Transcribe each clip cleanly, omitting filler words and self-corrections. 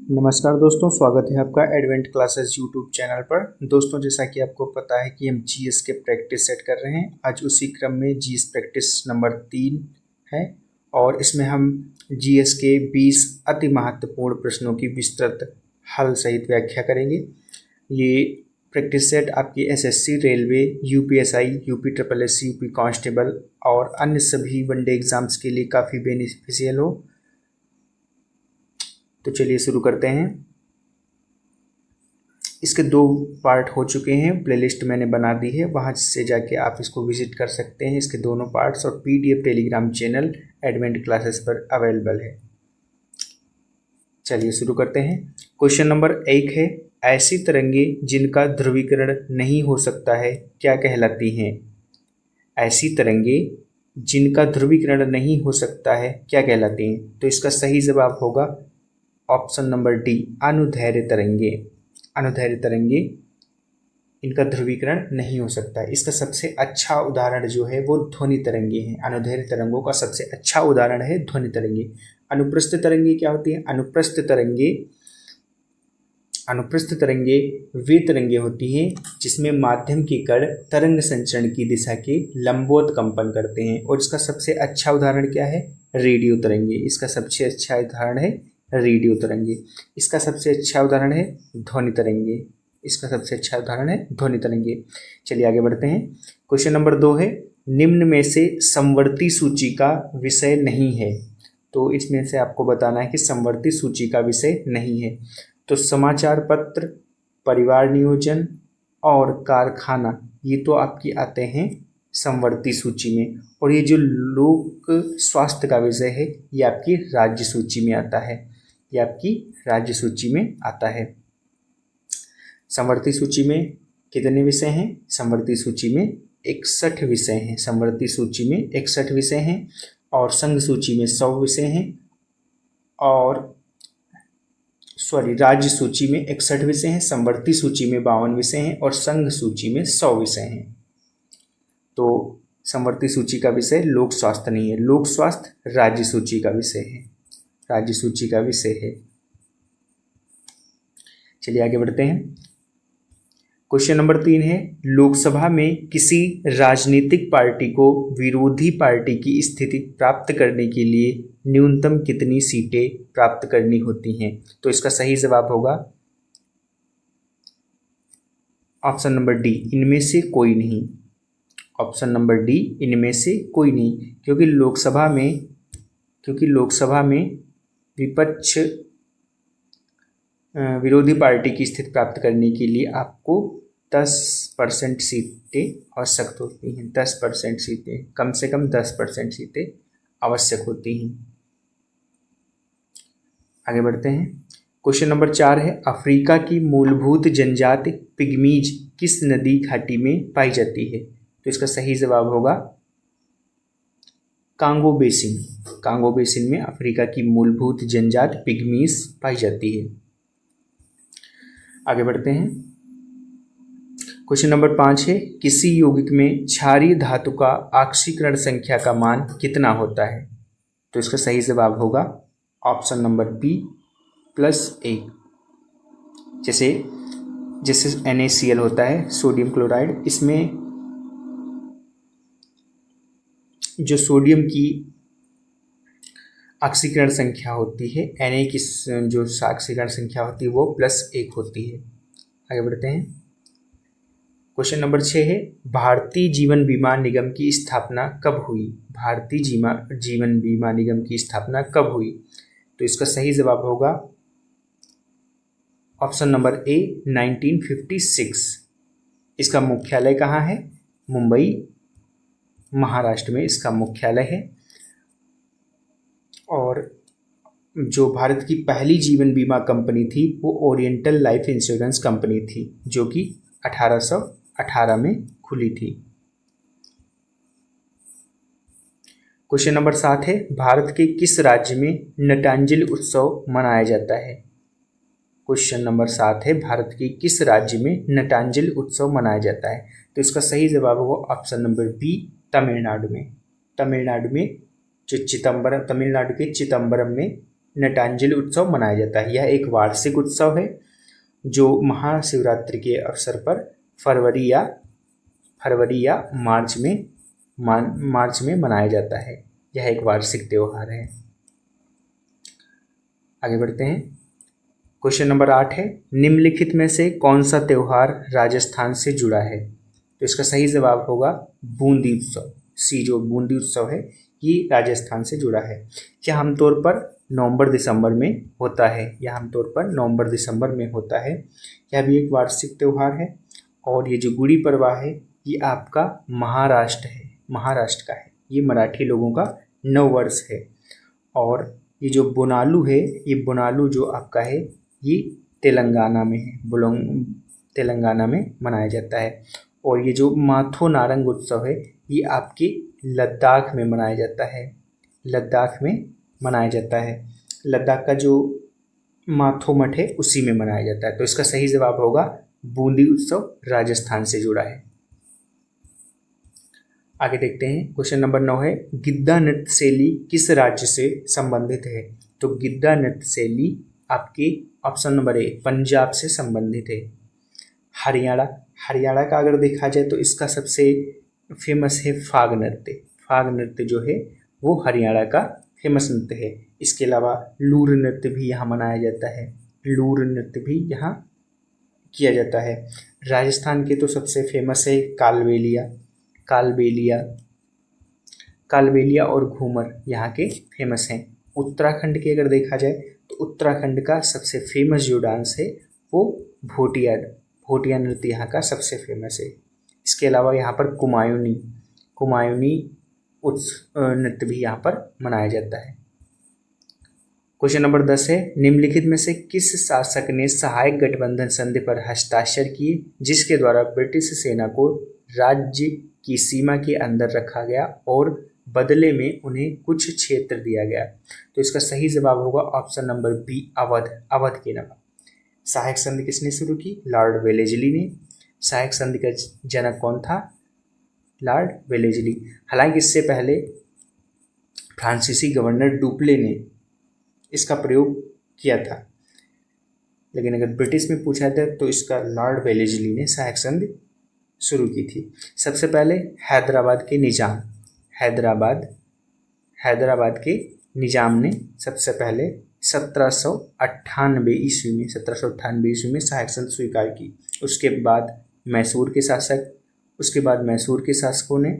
नमस्कार दोस्तों, स्वागत है आपका एडवेंट क्लासेस यूट्यूब चैनल पर। दोस्तों, जैसा कि आपको पता है कि हम जीएस के प्रैक्टिस सेट कर रहे हैं। आज उसी क्रम में जीएस प्रैक्टिस नंबर 3 है और इसमें हम जीएस के 20 अति महत्वपूर्ण प्रश्नों की विस्तृत हल सहित व्याख्या करेंगे। ये प्रैक्टिस सेट आपकी SSC, railway, UPSI, UP triple S, UP constable और अन्य सभी वनडे एग्जाम्स के लिए काफ़ी बेनिफिशियल हो। तो चलिए शुरू करते हैं। इसके 2 पार्ट हो चुके हैं, प्लेलिस्ट मैंने बना दी है, वहाँ से जाके आप इसको विजिट कर सकते हैं। इसके दोनों पार्ट्स और PDF Telegram channel advent classes पर अवेलेबल है। चलिए शुरू करते हैं। क्वेश्चन नंबर 1 है, ऐसी तरंगे जिनका ध्रुवीकरण नहीं हो सकता है क्या कहलाती हैं? ऐसी तरंगे जिनका ध्रुवीकरण नहीं हो सकता है क्या कहलाती हैं? तो इसका सही जवाब होगा ऑप्शन नंबर डी, अनुदैर्घ्य तरंगे। अनुदैर्घ्य तरंगे, इनका ध्रुवीकरण नहीं हो सकता है। इसका सबसे अच्छा उदाहरण जो है वो ध्वनि तरंगे हैं। अनुदैर्घ्य तरंगों का सबसे अच्छा उदाहरण है ध्वनि तरंगे। अनुप्रस्थ तरंगे क्या होती है? अनुप्रस्थ तरंगे वे तरंगे होती हैं जिसमें माध्यम के कण तरंग संचरण की दिशा के लंबवत कंपन करते हैं। और इसका सबसे अच्छा उदाहरण क्या है? रेडियो तरंगे। इसका सबसे अच्छा उदाहरण है रेडियो तरंगे। इसका सबसे अच्छा उदाहरण है ध्वनि तरंगे। इसका सबसे अच्छा उदाहरण है ध्वनि तरंगे। चलिए आगे बढ़ते हैं। क्वेश्चन नंबर 2 है, निम्न में से समवर्ती सूची का विषय नहीं है। तो इसमें से आपको बताना है कि समवर्ती सूची का विषय नहीं है। तो समाचार पत्र, परिवार नियोजन और कारखाना, ये तो आपकी आते हैं समवर्ती सूची में। और ये जो लोक स्वास्थ्य का विषय है ये आपकी राज्य सूची में आता है। ये आपकी राज्य सूची में आता है। समवर्ती सूची में कितने विषय हैं? समवर्ती सूची में 61 विषय हैं। समवर्ती सूची में 61 विषय हैं और संघ सूची में 100 विषय हैं। और राज्य सूची में 61 विषय हैं, समवर्ती सूची में 52 विषय हैं और संघ सूची में 100 विषय हैं। तो समवर्ती सूची का विषय लोक स्वास्थ्य नहीं है। लोक स्वास्थ्य राज्य सूची का विषय है। राज्य सूची का विषय है। चलिए आगे बढ़ते हैं। क्वेश्चन नंबर 3 है, लोकसभा में किसी राजनीतिक पार्टी को विरोधी पार्टी की स्थिति प्राप्त करने के लिए न्यूनतम कितनी सीटें प्राप्त करनी होती हैं? तो इसका सही जवाब होगा ऑप्शन नंबर डी, इनमें से कोई नहीं। ऑप्शन नंबर डी, इनमें से कोई नहीं। क्योंकि लोकसभा में विपक्ष विरोधी पार्टी की स्थिति प्राप्त करने के लिए आपको 10% सीटें आवश्यक होती हैं। 10% सीटें, कम से कम 10% सीटें आवश्यक होती हैं। आगे बढ़ते हैं। क्वेश्चन नंबर 4 है, अफ्रीका की मूलभूत जनजाति पिग्मीज किस नदी घाटी में पाई जाती है? तो इसका सही जवाब होगा कांगो बेसिन। कांगो बेसिन में अफ्रीका की मूलभूत जनजाति पिग्मीज पाई जाती है। आगे बढ़ते हैं। क्वेश्चन नंबर 5 है, किसी यौगिक में क्षारीय धातु का ऑक्सीकरण संख्या का मान कितना होता है? तो इसका सही जवाब होगा ऑप्शन नंबर बी, +1। जैसे NaCl होता है, सोडियम क्लोराइड, इसमें जो सोडियम की ऑक्सीकरण संख्या होती है, Na की जो ऑक्सीकरण संख्या होती है वो +1 होती है। आगे बढ़ते हैं। क्वेश्चन नंबर 6 है, भारतीय जीवन बीमा निगम की स्थापना कब हुई? भारतीय जीवन बीमा निगम की स्थापना कब हुई? तो इसका सही जवाब होगा ऑप्शन नंबर ए, 1956। इसका मुख्यालय कहाँ है? मुंबई, महाराष्ट्र में इसका मुख्यालय है। और जो भारत की पहली जीवन बीमा कंपनी थी वो ओरिएंटल लाइफ इंश्योरेंस कंपनी थी, जो कि 1818 में खुली थी। क्वेश्चन नंबर 7 है, भारत के किस राज्य में नटांजलि उत्सव मनाया जाता है? क्वेश्चन नंबर 7 है, भारत के किस राज्य में नटांजलि उत्सव मनाया जाता है? तो इसका सही जवाब होगा ऑप्शन नंबर बी, तमिलनाडु में। तमिलनाडु में जो तमिलनाडु के चिदम्बरम में नटांजलि उत्सव मनाया जाता है। यह एक वार्षिक उत्सव है जो महाशिवरात्रि के अवसर पर फरवरी या मार्च में मनाया जाता है। यह एक वार्षिक त्यौहार है। आगे बढ़ते हैं। क्वेश्चन नंबर 8 है, निम्नलिखित में से कौन सा त्यौहार राजस्थान से जुड़ा है? तो इसका सही जवाब होगा बूंदी उत्सव। सी, जो बूंदी उत्सव है ये राजस्थान से जुड़ा है। यह आमतौर पर नवंबर दिसंबर में होता है। यह भी एक वार्षिक त्यौहार है। और ये जो गुड़ी पड़वा है ये आपका महाराष्ट्र का है। ये मराठी लोगों का नव वर्ष है। और ये जो बोनालू है, ये बोनालू जो आपका है ये तेलंगाना में है। तेलंगाना में मनाया जाता है। और ये जो माथो नारंग उत्सव है ये आपके लद्दाख में मनाया जाता है। लद्दाख का जो माथो मठ है उसी में मनाया जाता है। तो इसका सही जवाब होगा बूंदी उत्सव राजस्थान से जुड़ा है। आगे देखते हैं। क्वेश्चन नंबर 9 है, गिद्दा नृत्य शैली किस राज्य से संबंधित है? तो गिद्दा नृत्य शैली आपके ऑप्शन नंबर ए पंजाब से संबंधित है। हरियाणा का अगर देखा जाए तो इसका सबसे फेमस है फाग नृत्य जो है वो हरियाणा का फेमस नृत्य है। इसके अलावा लूर नृत्य भी यहाँ मनाया जाता है। किया जाता है। राजस्थान के तो सबसे फेमस है कालबेलिया और घूमर यहाँ के फेमस हैं। उत्तराखंड के अगर देखा जाए तो उत्तराखंड का सबसे फेमस जो डांस है वो भोटिया नृत्य यहाँ का सबसे फेमस है। इसके अलावा यहाँ पर कुमायूनी नृत्य भी यहाँ पर मनाया जाता है। क्वेश्चन नंबर 10 है, निम्नलिखित में से किस शासक ने सहायक गठबंधन संधि पर हस्ताक्षर किए जिसके द्वारा ब्रिटिश सेना को राज्य की सीमा के अंदर रखा गया और बदले में उन्हें कुछ क्षेत्र दिया गया? तो इसका सही जवाब होगा ऑप्शन नंबर बी अवध के नाम। सहायक संधि किसने शुरू की? लॉर्ड वेलेस्ली ने। सहायक संधि का जनक कौन था? Lord Wellesley. हालांकि इससे पहले फ्रांसीसी गवर्नर डुप्ले ने इसका प्रयोग किया था, लेकिन अगर ब्रिटिश में पूछा जाए तो इसका लॉर्ड वेलेस्ली ने सहायक संधि शुरू की थी। सबसे पहले हैदराबाद के निजाम ने सबसे पहले 1798 ईस्वी में सहायक संधि स्वीकार की। उसके बाद मैसूर के शासकों ने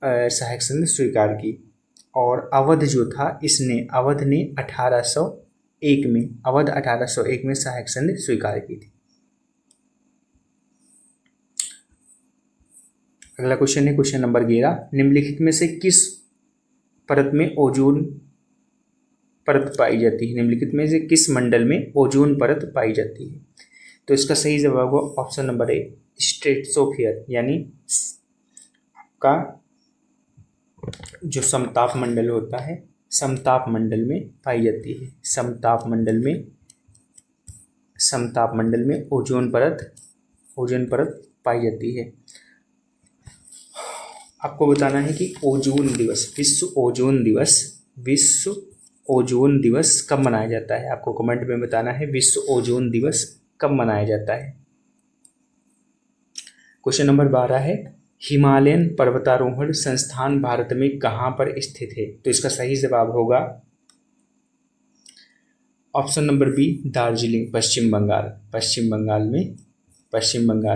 सहायक संधि स्वीकार की। और अवध जो था अवध ने 1801 में सहायक संधि स्वीकार की थी। अगला क्वेश्चन है क्वेश्चन नंबर 11, निम्नलिखित में से किस परत में ओजोन परत पाई जाती है? निम्नलिखित में से किस मंडल में ओजोन परत पाई जाती है? तो इसका सही जवाब होगा ऑप्शन नंबर ए स्ट्रेटोस्फीयर, यानी का जो समताप मंडल होता है समताप मंडल में पाई जाती है। समताप मंडल में ओजोन परत पाई जाती है। आपको बताना है कि विश्व ओजोन दिवस कब मनाया जाता है। आपको कमेंट में बताना है विश्व ओजोन दिवस कब मनाया जाता है। क्वेश्चन नंबर 12 है, हिमालयन पर्वतारोहण संस्थान भारत में कहाँ पर स्थित है? तो इसका सही जवाब होगा ऑप्शन नंबर बी दार्जिलिंग, पश्चिम बंगाल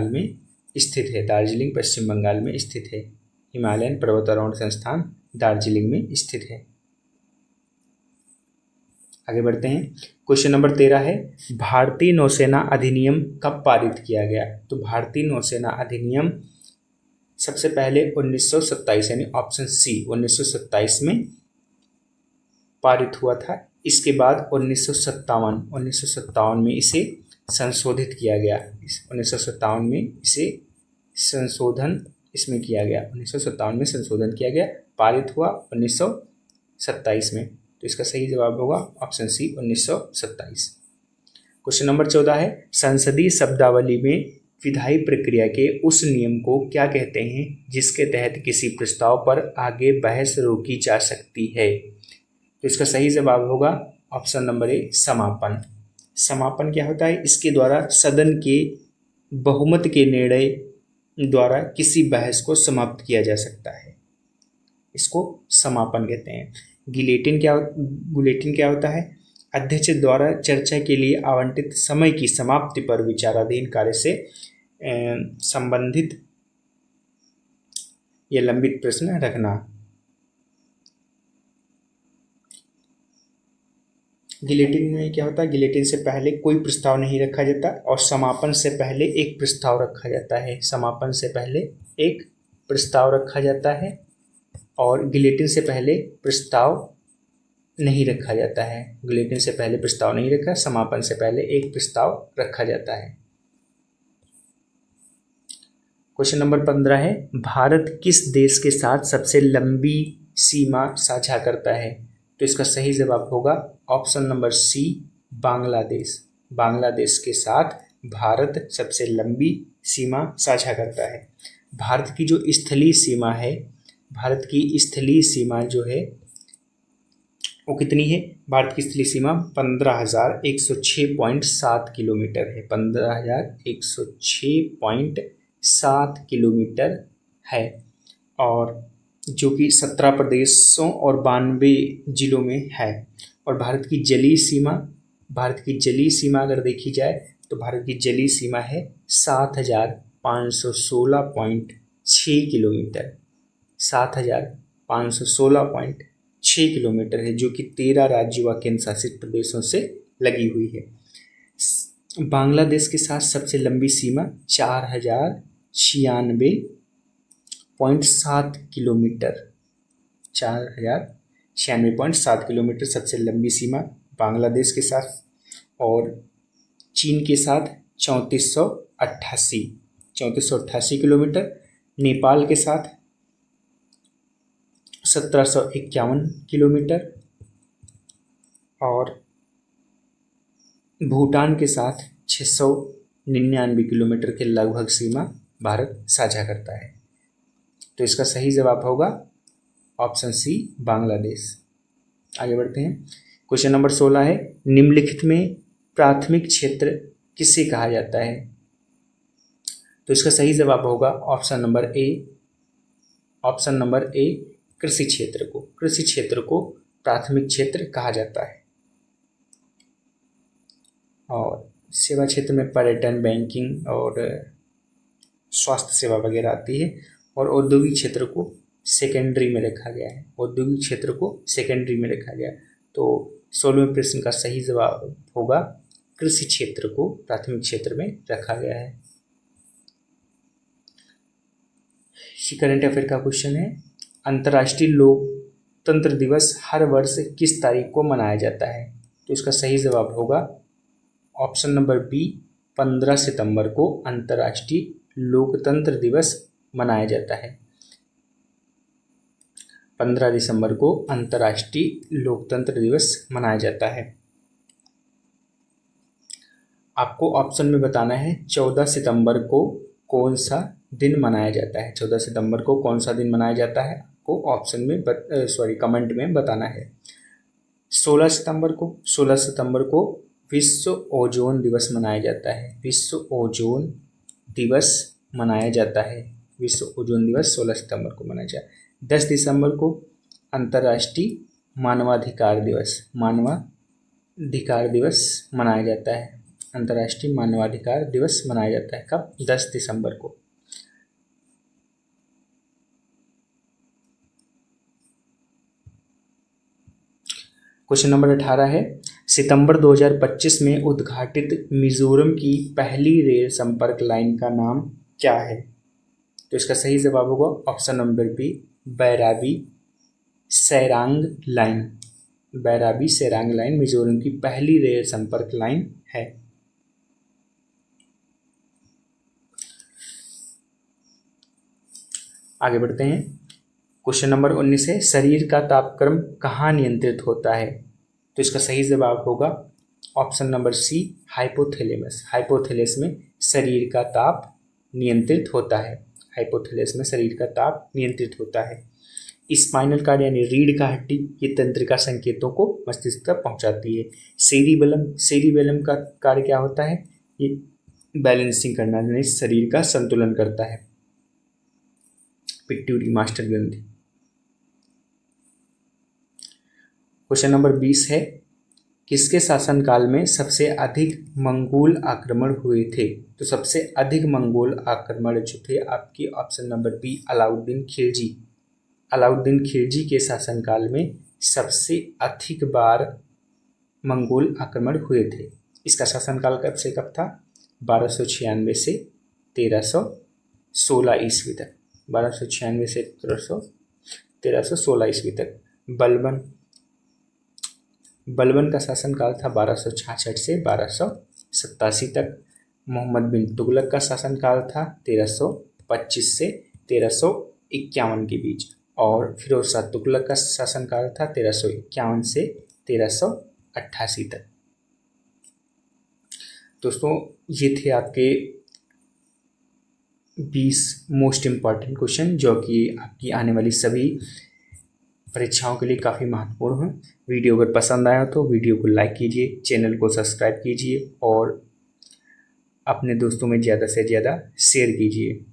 में स्थित है। दार्जिलिंग पश्चिम बंगाल में स्थित है। हिमालयन पर्वतारोहण संस्थान दार्जिलिंग में स्थित है। आगे बढ़ते हैं। क्वेश्चन नंबर 13 है, भारतीय नौसेना अधिनियम कब पारित किया गया? तो भारतीय नौसेना अधिनियम सबसे पहले 1927 यानी ऑप्शन सी 1927 में पारित हुआ था। इसके बाद 1957 में इसे संशोधित किया गया। 1957 में इसे संशोधन किया गया। पारित हुआ 1927 में। तो इसका सही जवाब होगा ऑप्शन सी 1927। क्वेश्चन नंबर 14 है, संसदीय शब्दावली में विधायी प्रक्रिया के उस नियम को क्या कहते हैं जिसके तहत किसी प्रस्ताव पर आगे बहस रोकी जा सकती है? तो इसका सही जवाब होगा ऑप्शन नंबर ए समापन। समापन क्या होता है? इसके द्वारा सदन के बहुमत के निर्णय द्वारा किसी बहस को समाप्त किया जा सकता है, इसको समापन कहते हैं। गुलेटिन क्या होता है? अध्यक्ष द्वारा चर्चा के लिए आवंटित समय की समाप्ति पर विचाराधीन कार्य से संबंधित या लंबित प्रश्न रखना। गिलेटिन में क्या होता है? गिलेटिन से पहले कोई प्रस्ताव नहीं रखा जाता और समापन से पहले एक प्रस्ताव रखा जाता है। समापन से पहले एक प्रस्ताव रखा जाता है और गिलेटिन से पहले प्रस्ताव नहीं रखा जाता है। गिलेटिन से पहले प्रस्ताव नहीं रखा, समापन से पहले एक प्रस्ताव रखा जाता है। क्वेश्चन नंबर 15 है, भारत किस देश के साथ सबसे लंबी सीमा साझा करता है? तो इसका सही जवाब होगा option number C, Bangladesh. Bangladesh के साथ भारत सबसे लंबी सीमा साझा करता है। भारत की जो स्थलीय सीमा है, भारत की स्थलीय सीमा जो है वो कितनी है? भारत की स्थलीय सीमा 15,106.7 किलोमीटर है। 15,106.7 किलोमीटर है और जो कि 17 प्रदेशों और 92 जिलों में है। और भारत की जलीय सीमा अगर देखी जाए तो भारत की जलीय सीमा है 7,516.6 किलोमीटर। 7,516.6 किलोमीटर है, जो कि 13 राज्यों व केंद्र शासित प्रदेशों से लगी हुई है। बांग्लादेश के साथ सबसे लंबी सीमा 4,096.7 किलोमीटर। 4,096.7 किलोमीटर सबसे लंबी सीमा बांग्लादेश के साथ। और चीन के साथ 3488 किलोमीटर। नेपाल के साथ 1751 किलोमीटर और भूटान के साथ 699 किलोमीटर के लगभग सीमा भारत साझा करता है। तो इसका सही जवाब होगा ऑप्शन सी, बांग्लादेश। आगे बढ़ते हैं। क्वेश्चन नंबर 16 है, निम्नलिखित में प्राथमिक क्षेत्र किसे कहा जाता है? तो इसका सही जवाब होगा ऑप्शन नंबर ए, कृषि क्षेत्र को। कृषि क्षेत्र को प्राथमिक क्षेत्र कहा जाता है। और सेवा क्षेत्र में पर्यटन, बैंकिंग और स्वास्थ्य सेवा वगैरह आती है। और औद्योगिक क्षेत्र को सेकेंडरी में रखा गया है। औद्योगिक क्षेत्र को सेकेंडरी में रखा गया। तो 16वें प्रश्न का सही जवाब होगा कृषि क्षेत्र को प्राथमिक क्षेत्र में रखा गया है। करंट अफेयर का क्वेश्चन है, अंतर्राष्ट्रीय लोकतंत्र दिवस हर वर्ष किस तारीख को मनाया जाता है? तो इसका सही जवाब होगा ऑप्शन नंबर बी, 15 सितंबर को अंतर्राष्ट्रीय लोकतंत्र दिवस मनाया जाता है। 15 दिसंबर को अंतर्राष्ट्रीय लोकतंत्र दिवस मनाया जाता है। आपको ऑप्शन में बताना है 14 सितंबर को कौन सा दिन मनाया जाता है। 14 सितंबर को कौन सा दिन मनाया जाता है आपको ऑप्शन में कमेंट में बताना है। 16 सितंबर को विश्व ओजोन दिवस मनाया जाता है। विश्व ओजोन दिवस मनाया जाता है। विश्व ओजोन दिवस 16 सितंबर को मनाया जाता है। 10 दिसंबर को अंतर्राष्ट्रीय मानवाधिकार दिवस मनाया जाता है। अंतर्राष्ट्रीय मानवाधिकार दिवस मनाया जाता है कब? 10 दिसंबर को। क्वेश्चन नंबर 18 है, सितंबर 2025 में उद्घाटित मिजोरम की पहली रेल संपर्क लाइन का नाम क्या है? तो इसका सही जवाब होगा option number B, Bairabi Sairang line. Bairabi Sairang line Mizoram की पहली रेल संपर्क लाइन है। आगे बढ़ते हैं। क्वेश्चन नंबर 19 है, शरीर का तापक्रम कहाँ नियंत्रित होता है? तो इसका सही जवाब होगा option number C, hypothalamus. Hypothalamus में शरीर का ताप नियंत्रित होता है। हाइपोथैलेमस में शरीर का ताप नियंत्रित होता है। स्पाइनल कार्ड यानी रीढ़ का हड्डी ये तंत्रिका संकेतों को मस्तिष्क तक पहुंचाती है। सेरिबेलम का कार्य क्या होता है? ये बैलेंसिंग करना यानी शरीर का संतुलन करता है। पिट्यूटरी मास्टर ग्रंथि। क्वेश्चन नंबर 20 है, किसके शासनकाल में सबसे अधिक मंगोल आक्रमण हुए थे? तो सबसे अधिक मंगोल आक्रमण जो थे आपकी option number B Alauddin Khilji. Alauddin Khilji के शासनकाल में सबसे अधिक बार मंगोल आक्रमण हुए थे। इसका शासनकाल कब से कब था? 1296 से 1316 ईस्वी तक। 1296 से 1316 ईस्वी तक। बलबन का शासनकाल था 1266 से 1287 तक। मोहम्मद बिन तुगलक का शासनकाल था 1325 से 1351 के बीच। और फिरोज शाह तुगलक का शासनकाल था 1351 से 1388 तक। दोस्तों ये थे आपके 20 मोस्ट इम्पॉर्टेंट क्वेश्चन जो कि आपकी आने वाली सभी परीक्षाओं के लिए काफ़ी महत्वपूर्ण है। वीडियो अगर पसंद आया तो वीडियो को लाइक कीजिए, चैनल को सब्सक्राइब कीजिए और अपने दोस्तों में ज़्यादा से ज़्यादा शेयर कीजिए।